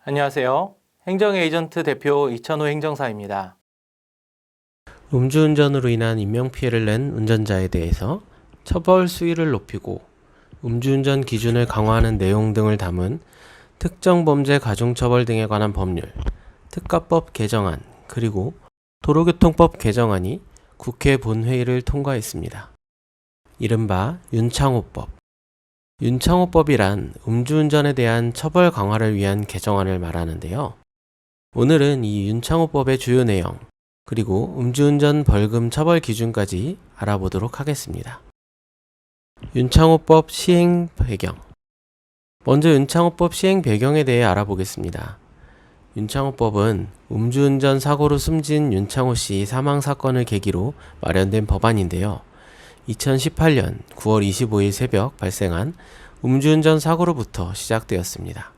안녕하세요. 행정에이전트 대표 이천호 행정사입니다. 음주운전으로 인한 인명피해를 낸 운전자에 대해서 처벌 수위를 높이고 음주운전 기준을 강화하는 내용 등을 담은 특정범죄 가중처벌 등에 관한 법률, 특가법 개정안, 그리고 도로교통법 개정안이 국회 본회의를 통과했습니다. 이른바 윤창호법. 윤창호법이란 음주운전에 대한 처벌 강화를 위한 개정안을 말하는데요. 오늘은 이 윤창호법의 주요 내용, 그리고 음주운전 벌금 처벌 기준까지 알아보도록 하겠습니다. 윤창호법 시행 배경. 먼저 윤창호법 시행 배경에 대해 알아보겠습니다. 윤창호법은 음주운전 사고로 숨진 윤창호 씨 사망 사건을 계기로 마련된 법안인데요. 2018년 9월 25일 새벽 발생한 음주운전 사고로부터 시작되었습니다.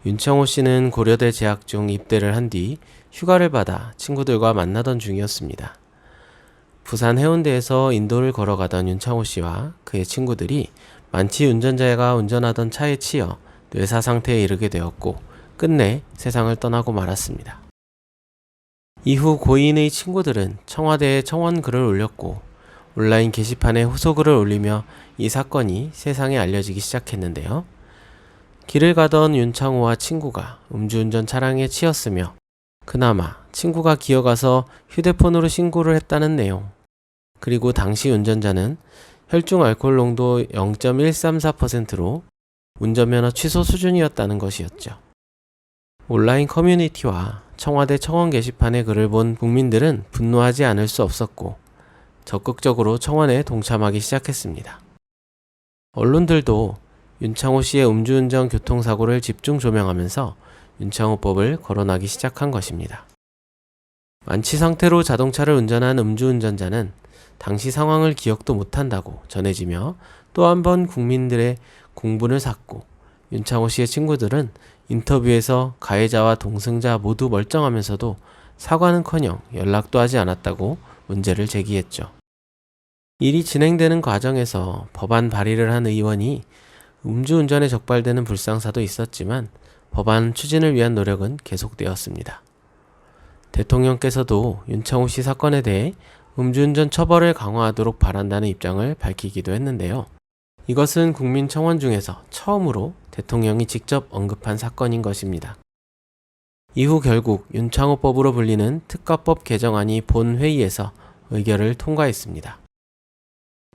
윤창호 씨는 고려대 재학 중 입대를 한 뒤 휴가를 받아 친구들과 만나던 중이었습니다. 부산 해운대에서 인도를 걸어가던 윤창호 씨와 그의 친구들이 만취 운전자가 운전하던 차에 치여 뇌사 상태에 이르게 되었고 끝내 세상을 떠나고 말았습니다. 이후 고인의 친구들은 청와대에 청원글을 올렸고 온라인 게시판에 호소글을 올리며 이 사건이 세상에 알려지기 시작했는데요. 길을 가던 윤창호와 친구가 음주운전 차량에 치였으며 그나마 친구가 기어가서 휴대폰으로 신고를 했다는 내용, 그리고 당시 운전자는 혈중 알코올 농도 0.134%로 운전면허 취소 수준이었다는 것이었죠. 온라인 커뮤니티와 청와대 청원 게시판의 글을 본 국민들은 분노하지 않을 수 없었고 적극적으로 청원에 동참하기 시작했습니다. 언론들도 윤창호 씨의 음주운전 교통사고를 집중 조명하면서 윤창호법을 거론하기 시작한 것입니다. 만취 상태로 자동차를 운전한 음주운전자는 당시 상황을 기억도 못한다고 전해지며 또 한 번 국민들의 공분을 샀고 윤창호 씨의 친구들은 인터뷰에서 가해자와 동승자 모두 멀쩡하면서도 사과는커녕 연락도 하지 않았다고 문제를 제기했죠. 일이 진행되는 과정에서 법안 발의를 한 의원이 음주운전에 적발되는 불상사도 있었지만 법안 추진을 위한 노력은 계속되었습니다. 대통령께서도 윤창호 씨 사건에 대해 음주운전 처벌을 강화하도록 바란다는 입장을 밝히기도 했는데요. 이것은 국민청원 중에서 처음으로 대통령이 직접 언급한 사건인 것입니다. 이후 결국 윤창호법으로 불리는 특가법 개정안이 본회의에서 의결을 통과했습니다.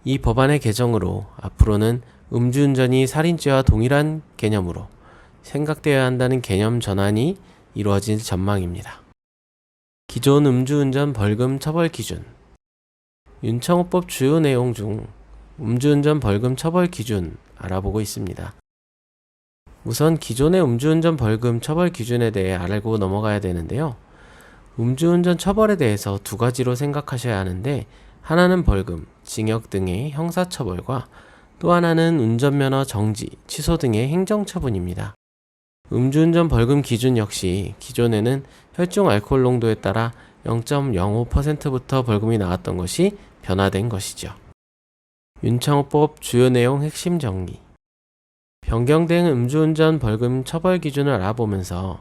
이 법안의 개정으로 앞으로는 음주운전이 살인죄와 동일한 개념으로 생각되어야 한다는 개념 전환이 이루어질 전망입니다. 기존 음주운전 벌금 처벌 기준. 윤창호법 주요 내용 중 음주운전 벌금 처벌 기준 알아보고 있습니다. 우선 기존의 음주운전 벌금 처벌 기준에 대해 알고 넘어가야 되는데요. 음주운전 처벌에 대해서 두 가지로 생각하셔야 하는데 하나는 벌금, 징역 등의 형사처벌과 또 하나는 운전면허 정지, 취소 등의 행정처분입니다. 음주운전 벌금 기준 역시 기존에는 혈중 알코올 농도에 따라 0.05%부터 벌금이 나왔던 것이 변화된 것이죠. 윤창호법 주요 내용 핵심 정리. 변경된 음주운전 벌금 처벌 기준을 알아보면서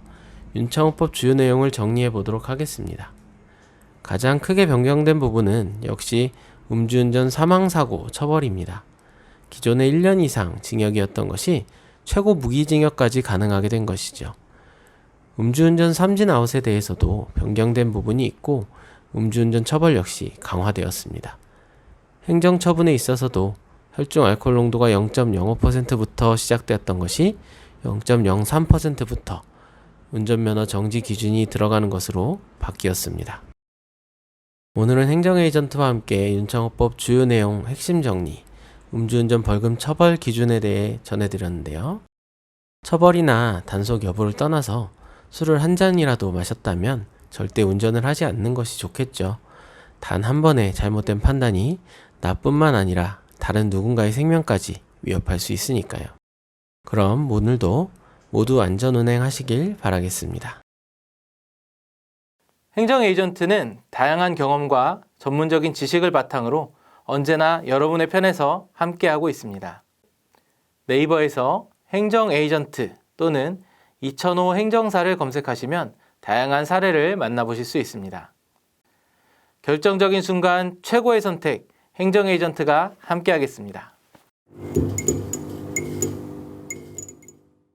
윤창호법 주요 내용을 정리해 보도록 하겠습니다. 가장 크게 변경된 부분은 역시 음주운전 사망사고 처벌입니다. 기존에 1년 이상 징역이었던 것이 최고 무기징역까지 가능하게 된 것이죠. 음주운전 삼진아웃에 대해서도 변경된 부분이 있고 음주운전 처벌 역시 강화되었습니다. 행정처분에 있어서도 혈중 알코올 농도가 0.05%부터 시작되었던 것이 0.03%부터 운전면허 정지 기준이 들어가는 것으로 바뀌었습니다. 오늘은 행정에이전트와 함께 윤창호법 주요 내용 핵심 정리, 음주운전 벌금 처벌 기준에 대해 전해드렸는데요. 처벌이나 단속 여부를 떠나서 술을 한 잔이라도 마셨다면 절대 운전을 하지 않는 것이 좋겠죠. 단 한 번의 잘못된 판단이 나뿐만 아니라 다른 누군가의 생명까지 위협할 수 있으니까요. 그럼 오늘도 모두 안전운행 하시길 바라겠습니다. 행정에이전트는 다양한 경험과 전문적인 지식을 바탕으로 언제나 여러분의 편에서 함께하고 있습니다. 네이버에서 행정 에이전트 또는 이천호 행정사를 검색하시면 다양한 사례를 만나보실 수 있습니다. 결정적인 순간 최고의 선택, 행정 에이전트가 함께하겠습니다.